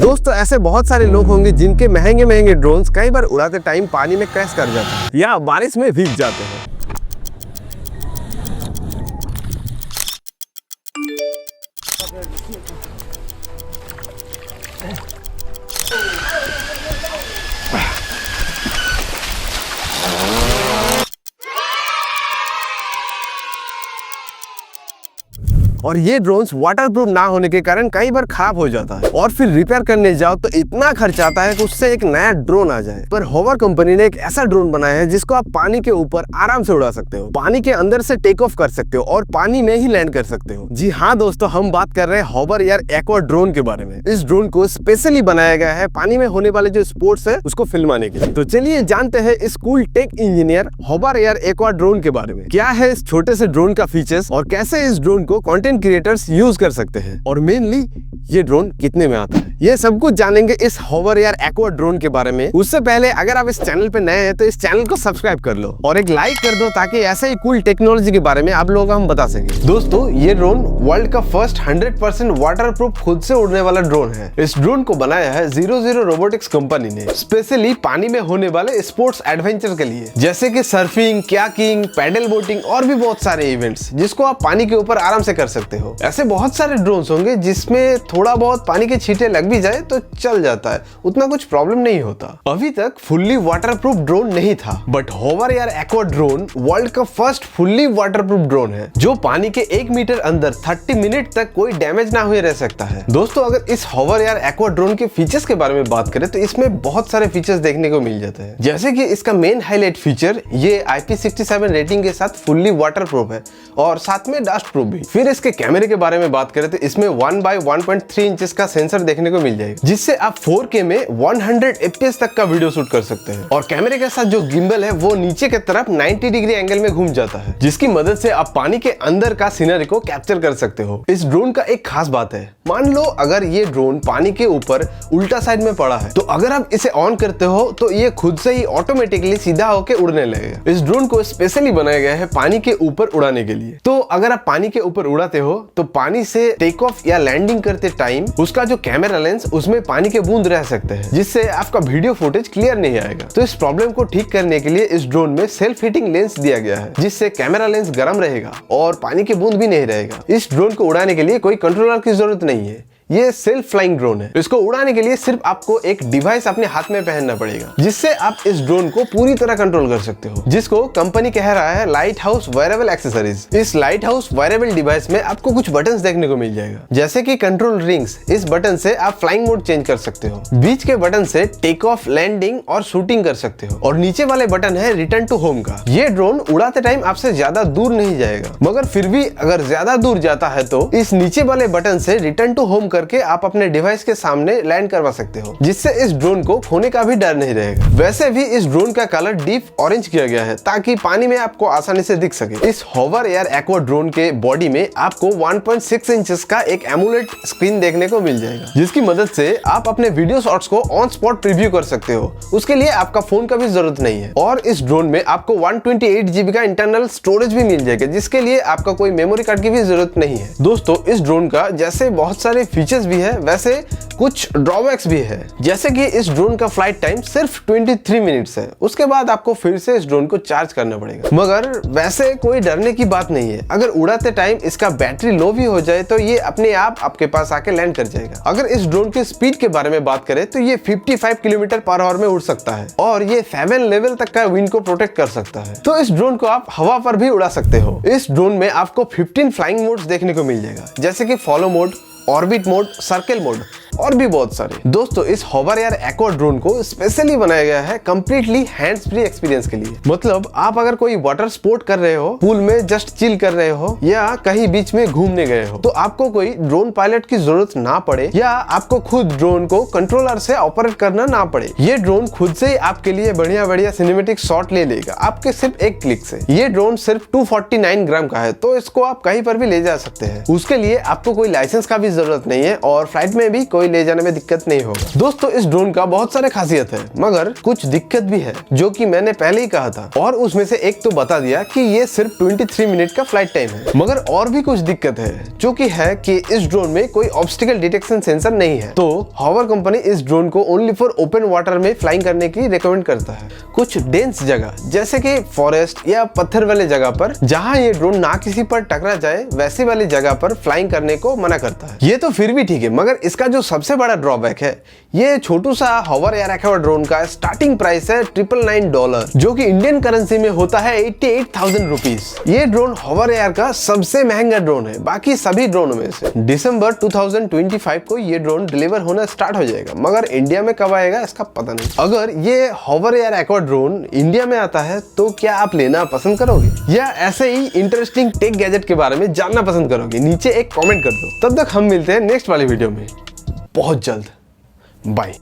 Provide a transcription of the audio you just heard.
दोस्तों ऐसे बहुत सारे लोग होंगे जिनके महंगे महंगे ड्रोन्स कई बार उड़ाते टाइम पानी में क्रैश कर जाते हैं या बारिश में भीग जाते हैं। और ये ड्रोन्स वाटरप्रूफ ना होने के कारण कई बार खराब हो जाता है और फिर रिपेयर करने जाओ तो इतना खर्च आता है कि उससे एक नया ड्रोन आ जाए। पर होवर कंपनी ने एक ऐसा ड्रोन बनाया है जिसको आप पानी के ऊपर आराम से उड़ा सकते हो, पानी के अंदर से टेक ऑफ कर सकते हो और पानी में ही लैंड कर सकते हो। जी हाँ दोस्तों, हम बात कर रहे हैं होवर एयर एक्वा ड्रोन के बारे में। इस ड्रोन को स्पेशली बनाया गया है पानी में होने वाले जो स्पोर्ट्स है उसको फिल्माने के लिए। तो चलिए जानते हैं इस cool tech engineer hover air aqua drone के बारे में। क्या है इस छोटे से ड्रोन का फीचर्स और कैसे इस ड्रोन को कंटेंट क्रिएटर्स यूज कर सकते हैं और मेनली ये ड्रोन कितने में आता है, ये सब कुछ जानेंगे इस होवर एयर एक्वा ड्रोन के बारे में। उससे पहले अगर आप इस चैनल पे नए हैं तो इस चैनल को सब्सक्राइब कर लो और एक लाइक कर दो ताकि ऐसे ही कूल टेक्नोलॉजी के बारे में आप लोगों को हम बता सके। दोस्तों ये ड्रोन वर्ल्ड का फर्स्ट 100% वाटरप्रूफ खुद से उड़ने वाला ड्रोन है। इस ड्रोन को बनाया है 00 रोबोटिक्स कंपनी ने स्पेशली पानी में होने वाले स्पोर्ट्स एडवेंचर के लिए, जैसे कि सर्फिंग, कयाकिंग, पैडल बोटिंग और भी बहुत सारे इवेंट्स जिसको आप पानी के ऊपर आराम से कर सकते हो। ऐसे बहुत सारे ड्रोन्स होंगे जिसमें थोड़ा बहुत पानी के छींटे लग भी जाए तो चल जाता है, उतना कुछ प्रॉब्लम नहीं होता। अभी तक फुल्ली वाटरप्रूफ ड्रोन नहीं था, but hover air aqua drone world का फर्स्ट फुल्ली वाटरप्रूफ ड्रोन है जो पानी के 1 मीटर अंदर 30 मिनट तक कोई डैमेज ना हुए रह सकता है। दोस्तों अगर इस होवर एयर एक्वा ड्रोन के फीचर्स के बारे में बात करें तो इसमें बहुत सारे फीचर्स देखने को मिल जाते हैं, जैसे कि इसका मेन हाईलाइट फीचर ये IP67 रेटिंग के साथ फुल्ली वाटरप्रूफ है और साथ में डस्ट प्रूफ भी। फिर इसके कैमरे के बारे में बात करें तो इसमें 1x1.3 इंचेस का सेंसर देखने को मिल जाएगा, जिससे आप 4K में 100 FPS तक का वीडियो शूट कर सकते हैं। और कैमरे के साथ जो गिम्बल है वो नीचे की तरफ 90 डिग्री एंगल में घूम जाता है, जिसकी मदद से आप पानी के अंदर का सीनरी को कैप्चर कर सकते हो। इस ड्रोन का एक खास बात है, मान लो अगर ये ड्रोन पानी के ऊपर उल्टा साइड में पड़ा है तो अगर आप इसे ऑन करते हो तो ये खुद से ही ऑटोमेटिकली सीधा होकर उड़ने लगेगा। इस ड्रोन को स्पेशली बनाया गया है पानी के ऊपर उड़ाने के लिए। तो अगर आप पानी के ऊपर उड़ाते हो तो पानी से टेक ऑफ या लैंडिंग करते टाइम उसका जो कैमरा लेंस उसमें पानी के बूंद रह सकते हैं, जिससे आपका वीडियो फुटेज क्लियर नहीं आएगा। तो इस प्रॉब्लम को ठीक करने के लिए इस ड्रोन में सेल्फ हीटिंग लेंस दिया गया है, जिससे कैमरा लेंस गर्म रहेगा और पानी की बूंद भी नहीं रहेगा। इस ड्रोन को उड़ाने के लिए कोई कंट्रोलर की जरूरत नहीं है, ये सेल्फ फ्लाइंग ड्रोन है। इसको उड़ाने के लिए सिर्फ आपको एक डिवाइस अपने हाथ में पहनना पड़ेगा, जिससे आप इस ड्रोन को पूरी तरह कंट्रोल कर सकते हो, जिसको कंपनी कह रहा है लाइट हाउस वेरेबल एक्सेसरीज। इस लाइट हाउस वेरेबल डिवाइस में आपको कुछ बटन्स देखने को मिल जाएगा, जैसे कि कंट्रोल रिंग्स। इस बटन से आप फ्लाइंग मोड चेंज कर सकते हो, बीच के बटन से टेक ऑफ, लैंडिंग और शूटिंग कर सकते हो, और नीचे वाले बटन है रिटर्न टू होम का। ये ड्रोन उड़ाते टाइम आपसे ज्यादा दूर नहीं जाएगा, मगर फिर भी अगर ज्यादा दूर जाता है तो इस नीचे वाले बटन से रिटर्न टू होम करके आप अपने डिवाइस के सामने लैंड करवा सकते हो, जिससे इस ड्रोन को खोने का भी डर नहीं रहेगा। वैसे भी इस ड्रोन का कलर डीप ऑरेंज किया गया है ताकि पानी में आपको आसानी से दिख सके। इस होवर एयर एक्वा ड्रोन के बॉडी में आपको 1.6 इंचेस का एक एमुलेट स्क्रीन देखने को मिल जाएगा, जिसकी मदद से आप अपने वीडियो शॉट्स को ऑन स्पॉट प्रीव्यू कर सकते हो। उसके लिए आपका फोन का भी जरूरत नहीं है। और इस ड्रोन में आपको 128 GB का इंटरनल स्टोरेज भी मिल जाएगा, जिसके लिए आपका कोई मेमोरी कार्ड की भी जरूरत नहीं है। दोस्तों इस ड्रोन का जैसे बहुत सारे फीचर्स भी है, वैसे कुछ ड्रॉबैक्स भी है, जैसे कि इस ड्रोन का फ्लाइट टाइम सिर्फ 23 मिनट्स है। उसके बाद आपको फिर से इस ड्रोन को चार्ज करना पड़ेगा, मगर वैसे कोई डरने की बात नहीं है। अगर उड़ाते टाइम इसका बैटरी लो भी हो जाए तो ये अपने आप आपके पास आके लैंड कर जाएगा। अगर इस ड्रोन की स्पीड के बारे में बात करें तो ये 55 km/h में उड़ सकता है और ये 7 लेवल तक का विंड को प्रोटेक्ट कर सकता है। तो इस ड्रोन को आप हवा पर भी उड़ा सकते हो। इस ड्रोन में आपको 15 फ्लाइंग मोड्स देखने को मिल जाएगा, जैसे कि follow mode, orbit mode, circle mode और भी बहुत सारे। दोस्तों इस होवर एयर एक्वा ड्रोन को स्पेशली बनाया गया है कंप्लीटली हैंड्स फ्री एक्सपीरियंस के लिए। मतलब आप अगर कोई वाटर स्पोर्ट कर रहे हो, पूल में जस्ट चिल कर रहे हो या कहीं बीच में घूमने गए हो, तो आपको कोई ड्रोन पायलट की जरूरत ना पड़े या आपको खुद ड्रोन को कंट्रोलर से ऑपरेट करना ना पड़े। ये ड्रोन खुद से ही आपके लिए बढ़िया बढ़िया सिनेमेटिक शॉट ले लेगा आपके सिर्फ एक क्लिक से। ये ड्रोन सिर्फ 249 ग्राम का है, तो इसको आप कहीं पर भी ले जा सकते हैं। उसके लिए आपको कोई लाइसेंस का भी जरूरत नहीं है और फ्लाइट में भी कोई कोई ले जाने में दिक्कत नहीं होगा। दोस्तों इस ड्रोन का बहुत सारे खासियत है, मगर कुछ दिक्कत भी है जो कि मैंने पहले ही कहा था, और उसमें से एक तो बता दिया कि ये सिर्फ 23 मिनट का फ्लाइट टाइम है। मगर और भी कुछ दिक्कत है, जो कि है कि इस ड्रोन में कोई ऑब्स्टिकल डिटेक्शन सेंसर नहीं है। तो हॉवर कंपनी इस ड्रोन को ओनली फॉर ओपन वाटर में फ्लाइंग करने की रिकमेंड करता है। कुछ डेंस जगह जैसे कि फॉरेस्ट या पत्थर वाले जगह पर, जहां ये ड्रोन ना किसी पर टकरा जाए, वैसी वाली जगह पर फ्लाइंग करने को मना करता है। ये तो फिर भी ठीक है, मगर इसका जो सबसे बड़ा ड्रॉबैक है, ये छोटू सा हॉवर एयर एक्वाड ड्रोन का स्टार्टिंग प्राइस है $999, जो कि इंडियन करेंसी में होता है 88,000 रुपीज। ये ड्रोन हॉवर एयर का सबसे महंगा ड्रोन है बाकी सभी ड्रोनों में से। दिसंबर 2025 को ये ड्रोन डिलीवर होना स्टार्ट हो जाएगा, मगर इंडिया में कब आएगा इसका पता नहीं। अगर ये हॉवर एयर एक्वाड ड्रोन इंडिया में आता है तो क्या आप लेना पसंद करोगे, या ऐसे ही इंटरेस्टिंग टेक गैजेट के बारे में जानना पसंद करोगे? नीचे एक कमेंट कर दो। तब तक हम मिलते हैं नेक्स्ट वाली वीडियो में बहुत जल्द। बाय।